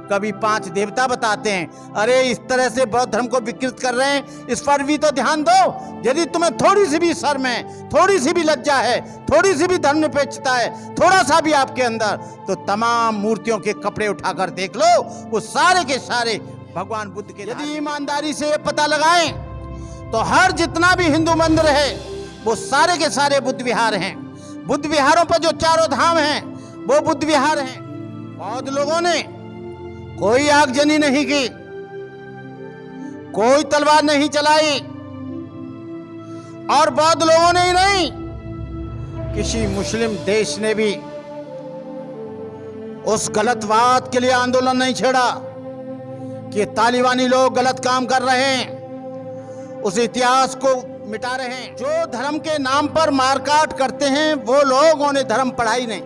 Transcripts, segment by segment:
कभी 5 देवता बताते हैं। अरे इस तरह से बौद्ध धर्म को विकृत कर रहे हैं, इस पर भी तो ध्यान दो। यदि तुम्हें थोड़ी सी भी शर्म है, थोड़ी सी भी लज्जा है, थोड़ी सी भी धर्मनिरपेक्षता है, थोड़ा सा भी आपके अंदर, तो तमाम मूर्तियों के कपड़े उठाकर देख लो, वो सारे के सारे भगवान बुद्ध के। यदि ईमानदारी से पता लगाएं तो हर जितना भी हिंदू मंदिर है वो सारे के सारे बुद्ध विहार हैं। बुद्ध विहारों पर जो चारों धाम हैं वो बुद्ध विहार हैं। बौद्ध लोगों ने कोई आगजनी नहीं की, कोई तलवार नहीं चलाई, और बौद्ध लोगों ने ही नहीं, किसी मुस्लिम देश ने भी उस गलतवाद के लिए आंदोलन नहीं छेड़ा कि तालिबानी लोग गलत काम कर रहे हैं, उस इतिहास को मिटा रहे हैं। जो धर्म के नाम पर मारकाट करते हैं वो लोगों ने धर्म पढ़ाई नहीं।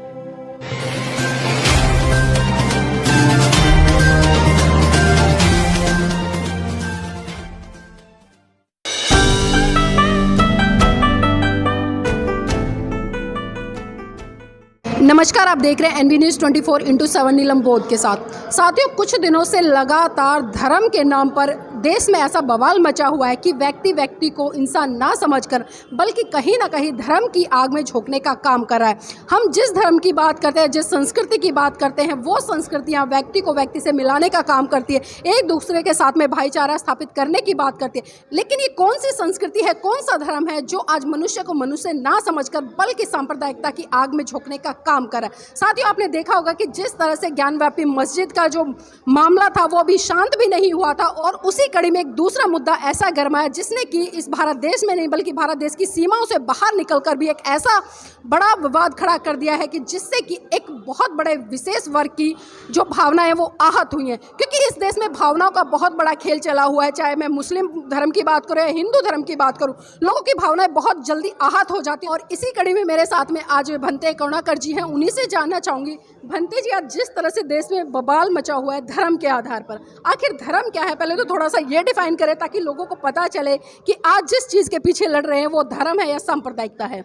नमस्कार, आप देख रहे हैं एनबी न्यूज़ 24/7 नीलम बौद्ध के साथ। साथियों, कुछ दिनों से लगातार धर्म के नाम पर देश में ऐसा बवाल मचा हुआ है कि व्यक्ति को इंसान ना समझकर बल्कि कहीं ना कहीं धर्म की आग में झोंकने का काम कर रहा है। हम जिस धर्म की बात करते हैं, जिस संस्कृति की बात करते हैं, वो संस्कृतियाँ व्यक्ति को व्यक्ति से मिलाने का काम करती है, एक दूसरे के साथ में भाईचारा स्थापित करने की बात करती है। लेकिन ये कौन सी संस्कृति है, कौन सा धर्म है जो आज मनुष्य को मनुष्य ना समझकर बल्कि सांप्रदायिकता की आग में झोंकने का काम कर रहा है। साथियों, आपने देखा होगा कि जिस तरह से ज्ञानव्यापी मस्जिद का जो मामला था वो अभी शांत भी नहीं हुआ था, और उसी कड़ी में एक दूसरा मुद्दा ऐसा गरमाया जिसने कि इस भारत देश में नहीं बल्कि भारत देश की सीमाओं से बाहर निकलकर भी एक ऐसा बड़ा विवाद खड़ा कर दिया है कि जिससे कि एक बहुत बड़े विशेष वर्ग की जो भावनाएं वो आहत हुई हैं। क्योंकि इस देश में भावनाओं का बहुत बड़ा खेल चला हुआ है, चाहे मैं मुस्लिम धर्म की बात करूँ या हिंदू धर्म की बात करूँ, लोगों की भावनाएं बहुत जल्दी आहत हो जाती हैं। और इसी कड़ी में मेरे साथ में आज भंते करुणाकर जी हैं, उन्हीं से जानना चाहूँगी। भंते जी, आज जिस तरह से देश में बवाल मचा हुआ है धर्म के आधार पर, आखिर धर्म क्या है? पहले तो थोड़ा सा ये डिफाइन करें ताकि लोगों को पता चले कि आज जिस चीज़ के पीछे लड़ रहे हैं वो धर्म है या सांप्रदायिकता है।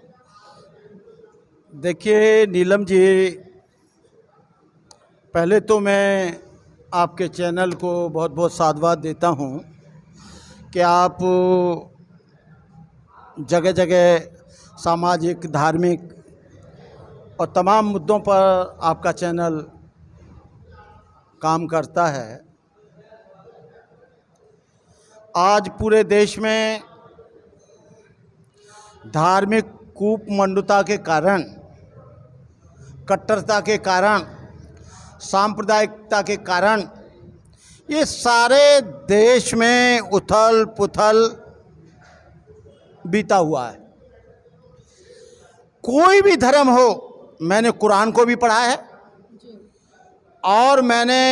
देखिए नीलम जी, पहले तो मैं आपके चैनल को बहुत बहुत साधुवाद देता हूँ कि आप जगह जगह सामाजिक, धार्मिक और तमाम मुद्दों पर आपका चैनल काम करता है। आज पूरे देश में धार्मिक कूपमंडता के कारण, कट्टरता के कारण, सांप्रदायिकता के कारण ये सारे देश में उथल पुथल बीता हुआ है। कोई भी धर्म हो, मैंने कुरान को भी पढ़ा है और मैंने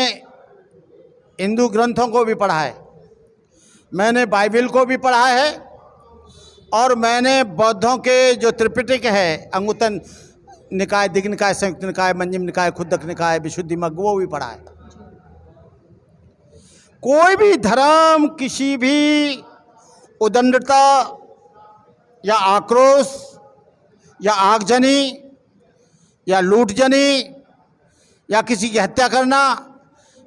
हिंदू ग्रंथों को भी पढ़ा है, मैंने बाइबल को भी पढ़ा है, और मैंने बौद्धों के जो त्रिपिटक है, अंगुत्तर निकाय, दिग्ग निकाय, संयुक्त निकाय, मंजिम निकाय, खुद्दक निकाय, विशुद्धिमग्ग, वो भी पढ़ा है। कोई भी धर्म किसी भी उदंडता या आक्रोश या आगजनी या लूटजनी या किसी की हत्या करना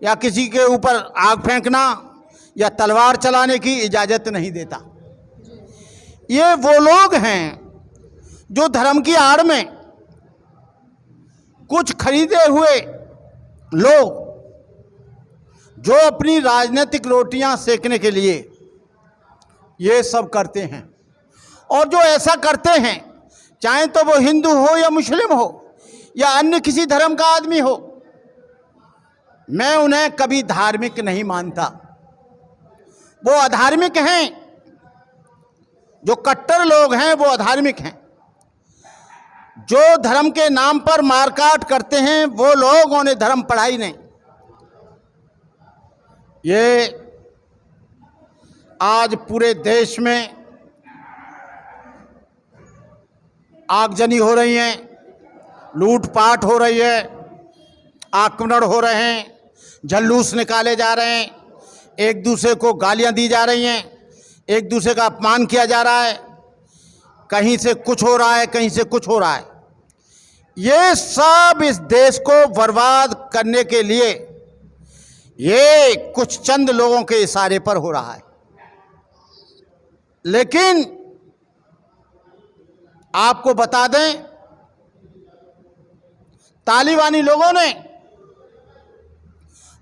या किसी के ऊपर आग फेंकना या तलवार चलाने की इजाज़त नहीं देता। ये वो लोग हैं जो धर्म की आड़ में कुछ खरीदे हुए लोग जो अपनी राजनीतिक रोटियां सेकने के लिए ये सब करते हैं, और जो ऐसा करते हैं, चाहे तो वो हिंदू हो या मुस्लिम हो या अन्य किसी धर्म का आदमी हो, मैं उन्हें कभी धार्मिक नहीं मानता। वो अधार्मिक हैं, जो कट्टर लोग हैं वो अधार्मिक हैं। जो धर्म के नाम पर मारकाट करते हैं वो लोगों ने धर्म पढ़ाई नहीं। ये आज पूरे देश में आगजनी हो रही है, लूटपाट हो रही है, आक्रमण हो रहे हैं, जल्लूस निकाले जा रहे हैं, एक दूसरे को गालियां दी जा रही हैं, एक दूसरे का अपमान किया जा रहा है, कहीं से कुछ हो रहा है, कहीं से कुछ हो रहा है। ये सब इस देश को बर्बाद करने के लिए ये कुछ चंद लोगों के इशारे पर हो रहा है। लेकिन आपको बता दें, तालिबानी लोगों ने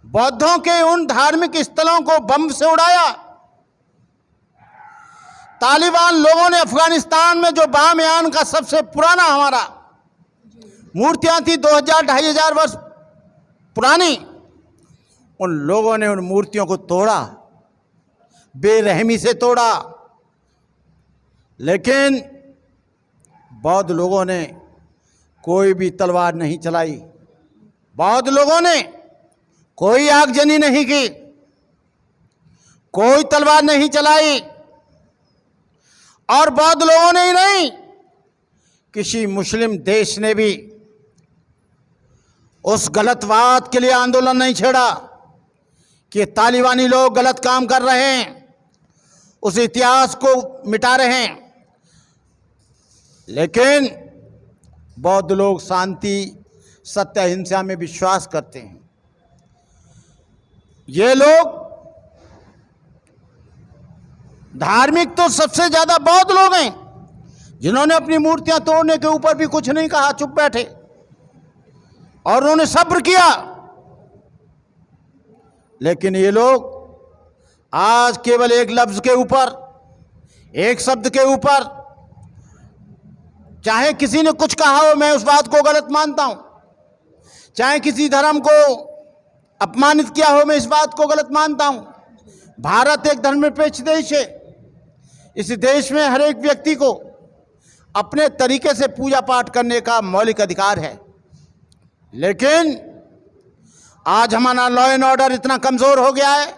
बौद्धों के उन धार्मिक स्थलों को बम से उड़ाया। तालिबान लोगों ने अफगानिस्तान में जो बामियान का सबसे पुराना हमारा मूर्तियां थी 2000-2500 वर्ष पुरानी, उन लोगों ने उन मूर्तियों को तोड़ा, बेरहमी से तोड़ा। लेकिन बौद्ध लोगों ने कोई भी तलवार नहीं चलाई, बौद्ध लोगों ने कोई आगजनी नहीं की, कोई तलवार नहीं चलाई। और बौद्ध लोगों ने ही नहीं, किसी मुस्लिम देश ने भी उस गलतवाद के लिए आंदोलन नहीं छेड़ा कि तालिबानी लोग गलत काम कर रहे हैं, उस इतिहास को मिटा रहे हैं। लेकिन बौद्ध लोग शांति, सत्य, अहिंसा में विश्वास करते हैं। ये लोग धार्मिक तो सबसे ज्यादा बौद्ध लोग हैं, जिन्होंने अपनी मूर्तियां तोड़ने के ऊपर भी कुछ नहीं कहा, चुप बैठे और उन्होंने सब्र किया। लेकिन ये लोग आज केवल एक लफ्ज के ऊपर, एक शब्द के ऊपर, चाहे किसी ने कुछ कहा हो, मैं उस बात को गलत मानता हूं, चाहे किसी धर्म को अपमानित किया हो, मैं इस बात को गलत मानता हूं। भारत एक धर्मनिरपेक्ष देश है। इस देश में हर एक व्यक्ति को अपने तरीके से पूजा पाठ करने का मौलिक अधिकार है। लेकिन आज हमारा लॉ एंड ऑर्डर इतना कमज़ोर हो गया है,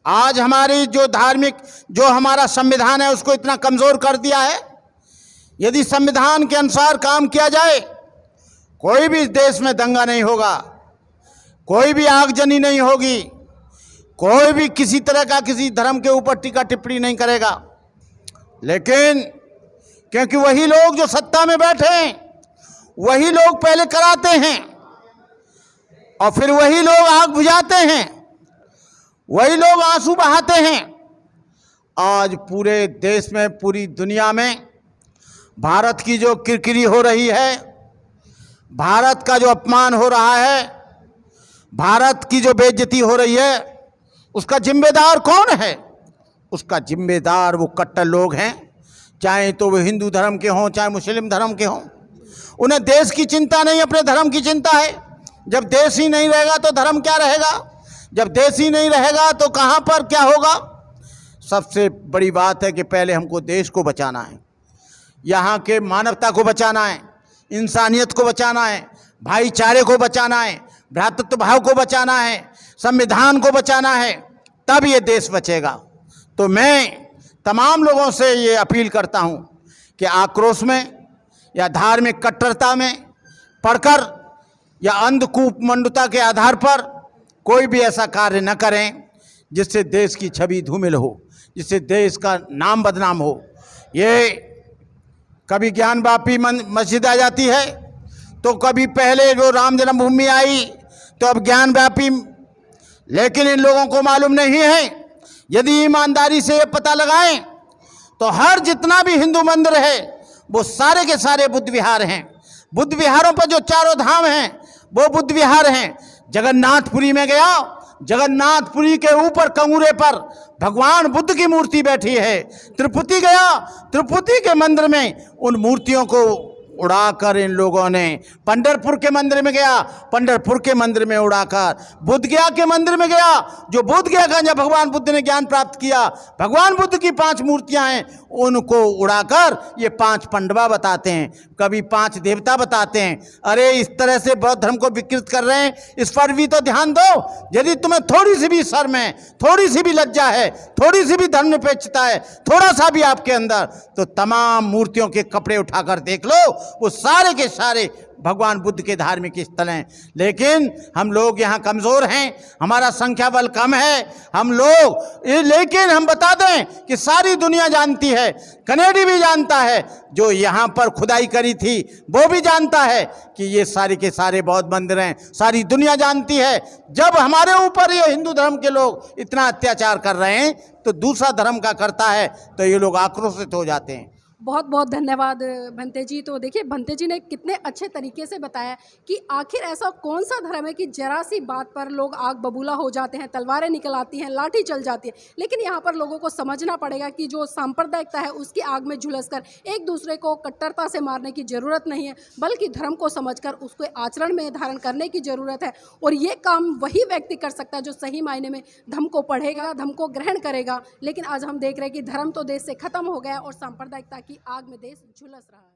आज हमारी जो धार्मिक, जो हमारा संविधान है, उसको इतना कमज़ोर कर दिया है। यदि संविधान के अनुसार काम किया जाए, कोई भी इस देश में दंगा नहीं होगा, कोई भी आगजनी नहीं होगी, कोई भी किसी तरह का किसी धर्म के ऊपर टीका टिप्पणी नहीं करेगा। लेकिन क्योंकि वही लोग जो सत्ता में बैठे हैं, वही लोग पहले कराते हैं और फिर वही लोग आग बुझाते हैं, वही लोग आंसू बहाते हैं। आज पूरे देश में, पूरी दुनिया में भारत की जो किरकिरी हो रही है, भारत का जो अपमान हो रहा है, भारत की जो बेइज्जती हो रही है, उसका जिम्मेदार कौन है? उसका जिम्मेदार वो कट्टर लोग हैं, चाहे तो वो हिंदू धर्म के हों, चाहे मुस्लिम धर्म के हों। उन्हें देश की चिंता नहीं, अपने धर्म की चिंता है। जब देश ही नहीं रहेगा तो धर्म क्या रहेगा? जब देश ही नहीं रहेगा तो कहाँ पर क्या होगा? सबसे बड़ी बात है कि पहले हमको देश को बचाना है, यहाँ के मानवता को बचाना है, इंसानियत को बचाना है, भाईचारे को बचाना है, भ्रातृत्व भाव को बचाना है, संविधान को बचाना है, तब ये देश बचेगा। तो मैं तमाम लोगों से ये अपील करता हूँ कि आक्रोश में या धार्मिक कट्टरता में पढ़कर या अंधकूपमंडता के आधार पर कोई भी ऐसा कार्य न करें जिससे देश की छवि धूमिल हो, जिससे देश का नाम बदनाम हो। ये कभी ज्ञानवापी मस्जिद आ जाती है, तो कभी पहले जो राम जन्मभूमि आई तो अब ज्ञानवापी। लेकिन इन लोगों को मालूम नहीं है, यदि ईमानदारी से ये पता लगाएं तो हर जितना भी हिंदू मंदिर है वो सारे के सारे बुद्ध विहार हैं। बुद्ध विहारों पर जो चारों धाम हैं वो बुद्ध विहार हैं। जगन्नाथपुरी में गया, जगन्नाथपुरी के ऊपर कंगूरे पर भगवान बुद्ध की मूर्ति बैठी है। तिरुपति गया, तिरुपति के मंदिर में उन मूर्तियों को उड़ाकर इन लोगों ने, पंढरपुर के मंदिर में गया, पंढरपुर के मंदिर में उड़ाकर, बुद्ध गया के मंदिर में गया, जो बुद्ध गया का जब भगवान बुद्ध ने ज्ञान प्राप्त किया, भगवान बुद्ध की 5 मूर्तियां हैं, उनको उड़ाकर ये 5 पंडवा बताते हैं, कभी 5 देवता बताते हैं। अरे इस तरह से बौद्ध धर्म को विकृत कर रहे हैं, इस पर भी तो ध्यान दो। यदि तुम्हें थोड़ी सी भी शर्म है, थोड़ी सी भी लज्जा है, थोड़ी सी भी धर्मनिरपेक्षता है, थोड़ा सा भी आपके अंदर, तो तमाम मूर्तियों के कपड़े उठाकर देख लो, वो सारे के सारे भगवान बुद्ध के धार्मिक स्थल हैं। लेकिन हम लोग यहाँ कमज़ोर हैं, हमारा संख्या बल कम है हम लोग। लेकिन हम बता दें कि सारी दुनिया जानती है, कनेडी भी जानता है, जो यहाँ पर खुदाई करी थी वो भी जानता है कि ये सारे के सारे बौद्ध मंदिर हैं। सारी दुनिया जानती है। जब हमारे ऊपर ये हिंदू धर्म के लोग इतना अत्याचार कर रहे हैं तो दूसरा धर्म का करता है तो ये लोग आक्रोशित हो जाते हैं। बहुत बहुत धन्यवाद भंते जी। तो देखिए भंते जी ने कितने अच्छे तरीके से बताया कि आखिर ऐसा कौन सा धर्म है कि जरा सी बात पर लोग आग बबूला हो जाते हैं, तलवारें निकल आती हैं, लाठी चल जाती है। लेकिन यहाँ पर लोगों को समझना पड़ेगा कि जो सांप्रदायिकता है उसकी आग में झुलसकर एक दूसरे को कट्टरता से मारने की ज़रूरत नहीं है, बल्कि धर्म को समझकर उसको आचरण में धारण करने की ज़रूरत है। और ये काम वही व्यक्ति कर सकता है जो सही मायने में धर्म को पढ़ेगा, धर्म को ग्रहण करेगा। लेकिन आज हम देख रहे हैं कि धर्म तो देश से खत्म हो गया और सांप्रदायिकता की आग में देश झुलस रहा है।